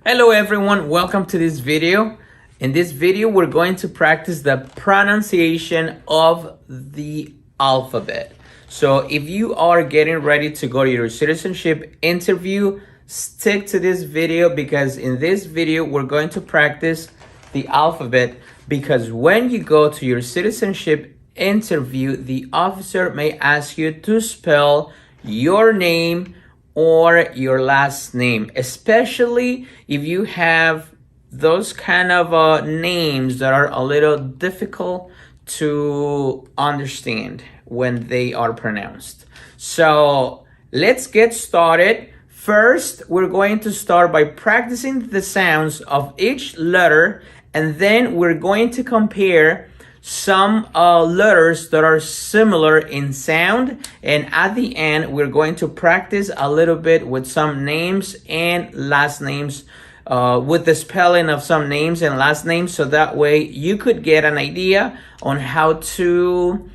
Hello everyone, welcome to this video. In this video, we're going to practice the pronunciation of the alphabet. So if you are getting ready to go to your citizenship interview, stick to this video because in this video, we're going to practice the alphabet because when you go to your citizenship interview, the officer may ask you to spell your name or your last name, especially if you have those kind of names that are a little difficult to understand when they are pronounced. So let's get started. First, we're going to start by practicing the sounds of each letter, and then we're going to compare some letters that are similar in sound, and at the end we're going to practice a little bit with some names and last names, with the spelling of some names and last names, so that way you could get an idea on how to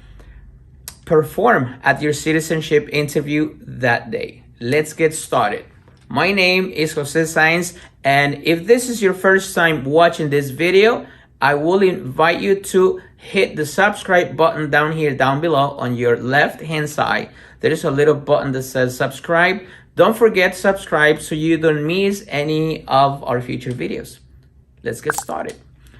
perform at your citizenship interview that day. Let's get started. My name is Jose Sainz, and if this is your first time watching this video, I will invite you to hit the subscribe button down here, down below on your left hand side. There is a little button that says subscribe. Don't forget to subscribe so you don't miss any of our future videos. Let's get started.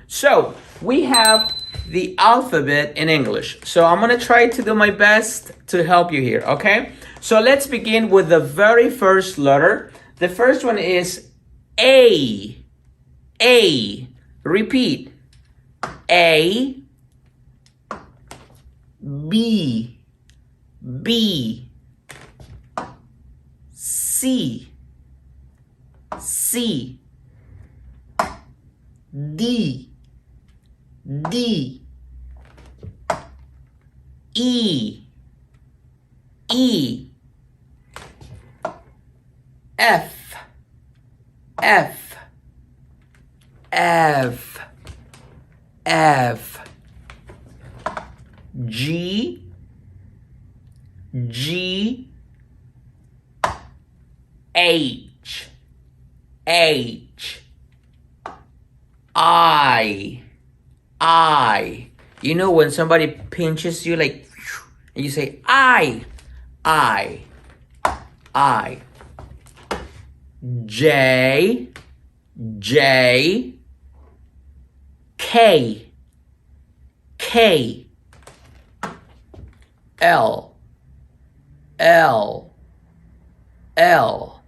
So we have the alphabet in English. So I'm gonna try to do my best to help you here, okay? So let's begin with the very first letter. The first one is A. A. Repeat. A. B. B. C. C. D. D. E. E. F. F. F. F. G. G. H. H. I. You know when somebody pinches you like, and you say I. J. J. K. K. L. L. L.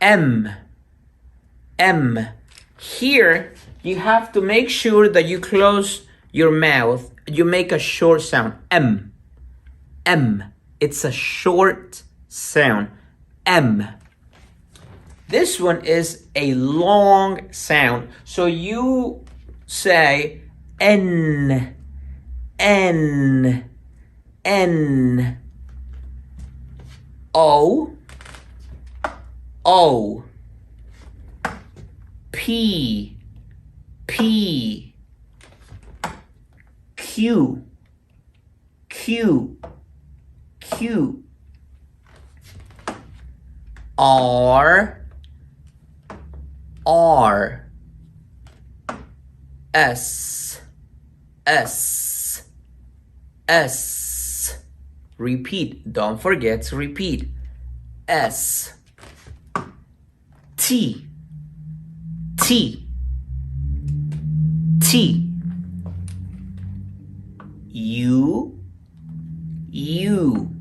M. M. Here, you have to make sure that you close your mouth. You make a short sound. M. M. It's a short sound. M. This one is a long sound. So you say N. N. N. O. O. P. P. Q. Q. Q. R. R. S. S. S. Repeat. Don't forget to repeat. S. T. T. T. U. U.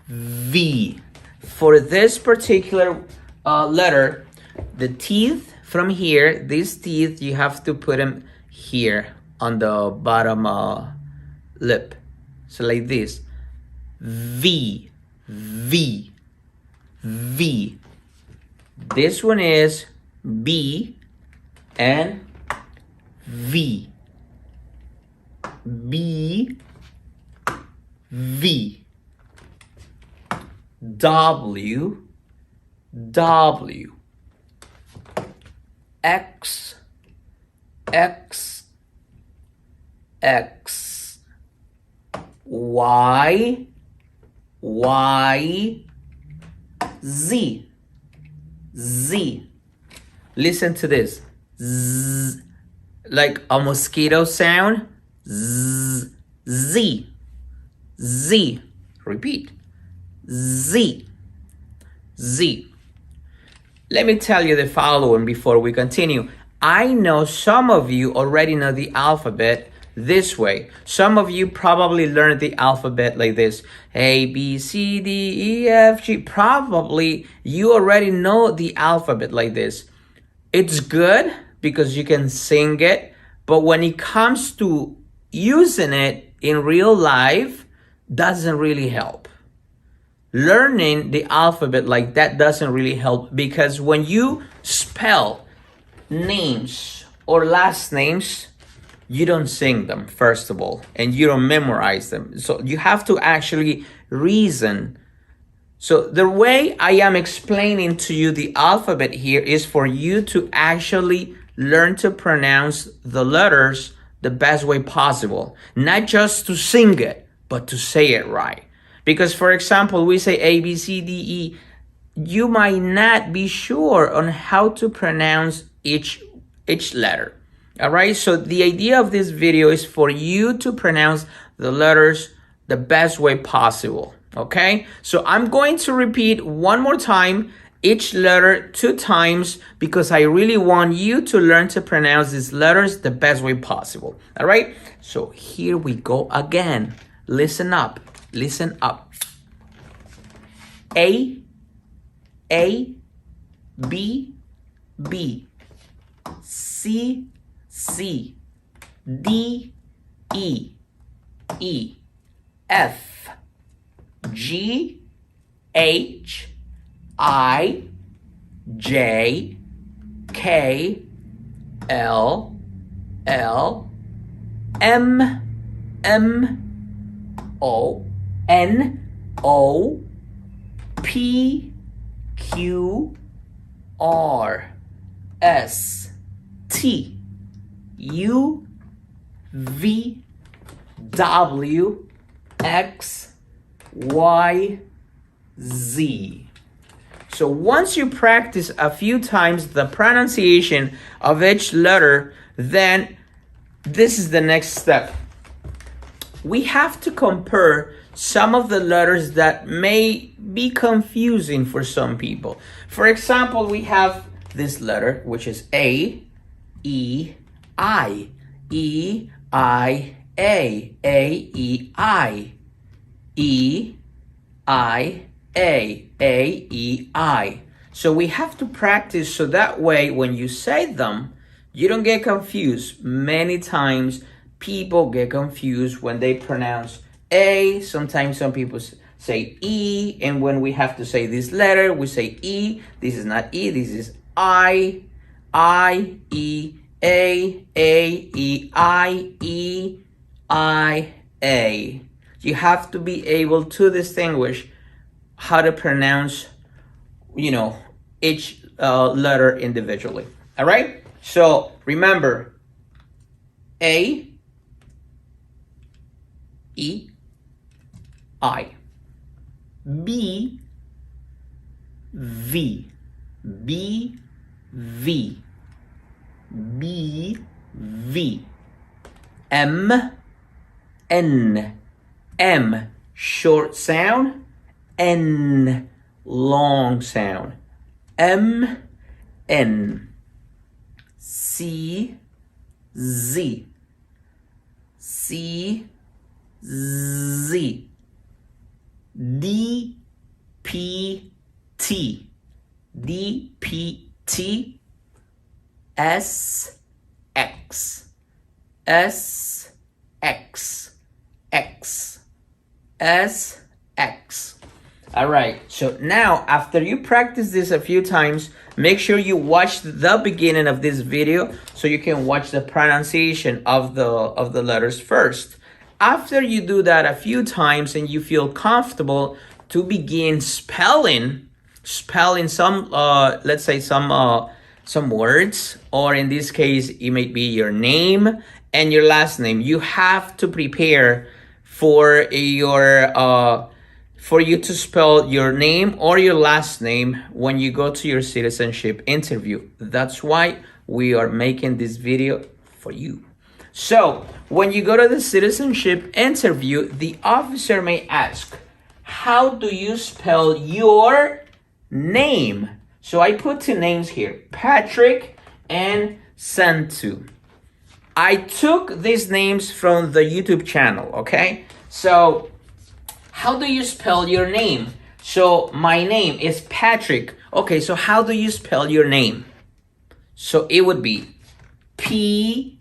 V. For this particular letter, the teeth from here, these teeth, you have to put them here on the bottom lip. So like this. V. V. V. This one is B and V. B. V. W. W. X. X. X. Y. Y. Z. Z. Listen to this. Z. Like a mosquito sound. Z. Z. Z. Repeat. Z. Z. Let me tell you the following before we continue. I know some of you already know the alphabet this way. Some of you probably learned the alphabet like this. A, B, C, D, E, F, G. Probably you already know the alphabet like this. It's good because you can sing it, but when it comes to using it in real life, doesn't really help. Learning the alphabet like that doesn't really help, because when you spell names or last names, you don't sing them, first of all, and you don't memorize them. So you have to actually reason. So the way I am explaining to you the alphabet here is for you to actually learn to pronounce the letters the best way possible. Not just to sing it, but to say it right. Because, for example, we say A, B, C, D, E. You might not be sure on how to pronounce each letter. All right, so the idea of this video is for you to pronounce the letters the best way possible. Okay, so I'm going to repeat one more time each letter 2 times, because I really want you to learn to pronounce these letters the best way possible. All right, so here we go again. Listen up. Listen up. A, B, B, C, C, D, E, E, F, G, H, I, J, K, L, L, M, O, N, O, P, Q, R, S, T, U, V, W, X, Y, Z. So once you practice a few times the pronunciation of each letter, then this is the next step. We have to compare some of the letters that may be confusing for some people. For example, we have this letter, which is A, E, I, E, I, A, E, I, E, I, A, E, I. So we have to practice so that way when you say them, you don't get confused. Many times people get confused when they pronounce A. Sometimes some people say E, and when we have to say this letter, we say E. This is not E, this is I, E, A, E, I, A. You have to be able to distinguish how to pronounce, each letter individually. All right? So remember, A, E, I, B, V, B, V, B, V, M, N, M, short sound, N, long sound, M, N, C, Z, C, Z, D, P, T, D, P, T, S, X, S, X, X, S, X. All right, so now after you practice this a few times, make sure you watch the beginning of this video so you can watch the pronunciation of the letters first. After you do that a few times and you feel comfortable to begin spelling some, let's say some words, or in this case, it may be your name and your last name. You have to prepare for your for you to spell your name or your last name when you go to your citizenship interview. That's why we are making this video for you. So when you go to the citizenship interview, the officer may ask, how do you spell your name? So I put two names here, Patrick and Santu. I took these names from the YouTube channel, okay? So how do you spell your name? So my name is Patrick. Okay, so how do you spell your name? So it would be Patrick.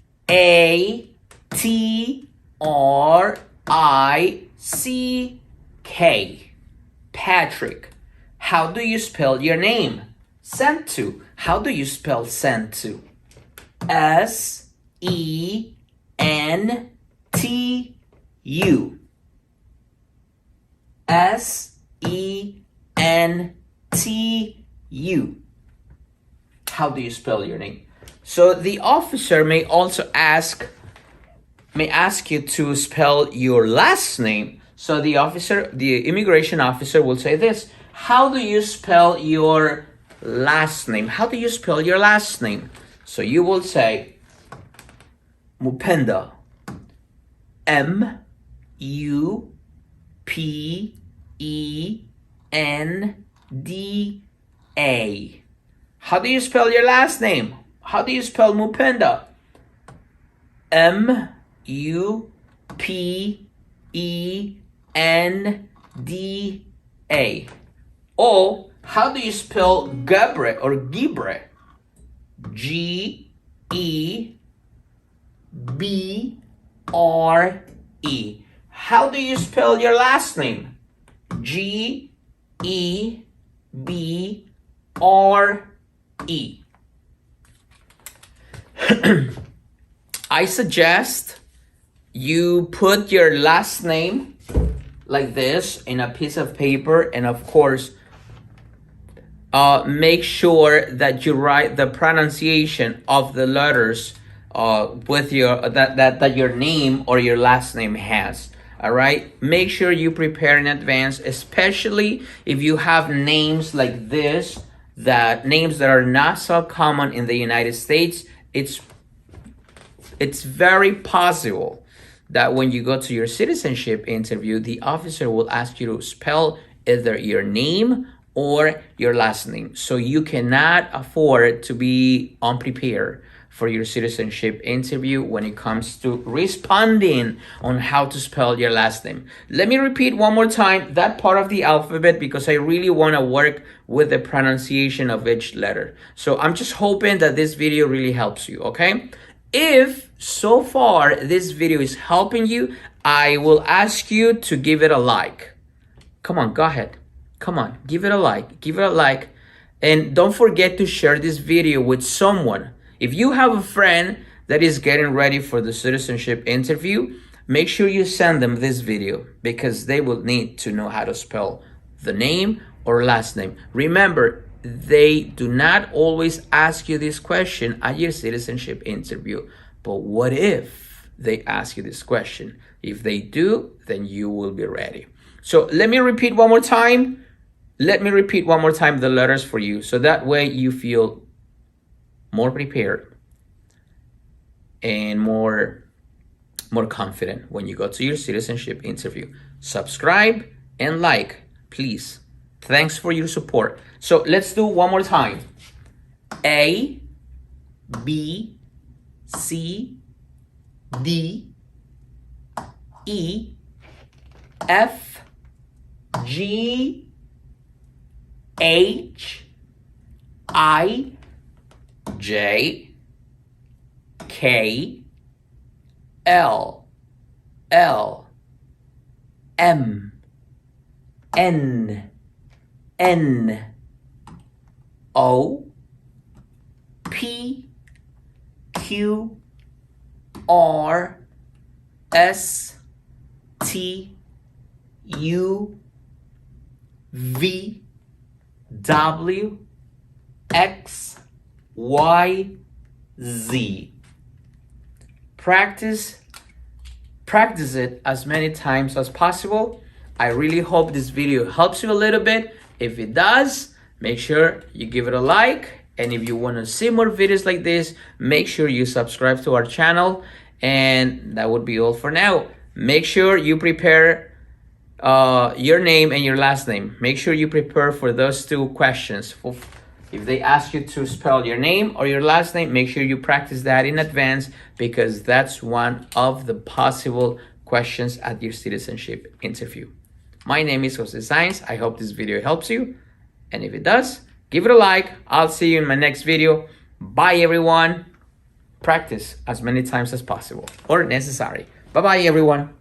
Patrick. How do you spell your name? Santu. How do you spell Santu? S-E-N-T-U. S-E-N-T-U. How do you spell your name? So the officer may also ask you to spell your last name. So the immigration officer will say this, how do you spell your last name? How do you spell your last name? So you will say Mupenda. M-U-P-E-N-D-A. How do you spell your last name? How do you spell Mupenda? M-U-P-E-N-D-A. Or how do you spell Gabre or Gibre? G-E-B-R-E. How do you spell your last name? G-E-B-R-E. I suggest you put your last name like this in a piece of paper, and of course, make sure that you write the pronunciation of the letters with that your name or your last name has. All right, make sure you prepare in advance, especially if you have names like this, names that are not so common in the United States. It's very possible that when you go to your citizenship interview, the officer will ask you to spell either your name or your last name. So you cannot afford to be unprepared for your citizenship interview when it comes to responding on how to spell your last name. Let me repeat one more time that part of the alphabet because I really want to work with the pronunciation of each letter. So I'm just hoping that this video really helps you, okay? If so far this video is helping you, I will ask you to give it a like. Come on, go ahead. Come on, give it a like. Give it a like. And don't forget to share this video with someone. If you have a friend that is getting ready for the citizenship interview, make sure you send them this video because they will need to know how to spell the name or last name. Remember, they do not always ask you this question at your citizenship interview. But what if they ask you this question? If they do, then you will be ready. So let me repeat one more time. Let me repeat one more time the letters for you. So that way you feel more prepared and more confident when you go to your citizenship interview. Subscribe and like, please. Thanks for your support. So let's do one more time. A, B, C, D, E, F, G, H, I, J, K, L, M, N, O, P, Q, R, S, T, U, V, W, X, Y, Z. Practice it as many times as possible I really hope this video helps you a little bit. If it does, make sure you give it a like. And if you want to see more videos like this, make sure you subscribe to our channel. And that would be all for now. Make sure you prepare your name and your last name. Make sure you prepare for those two questions. If they ask you to spell your name or your last name, make sure you practice that in advance, because that's one of the possible questions at your citizenship interview. My name is Jose Sainz. I hope this video helps you. And if it does, give it a like. I'll see you in my next video. Bye, everyone. Practice as many times as possible or necessary. Bye-bye, everyone.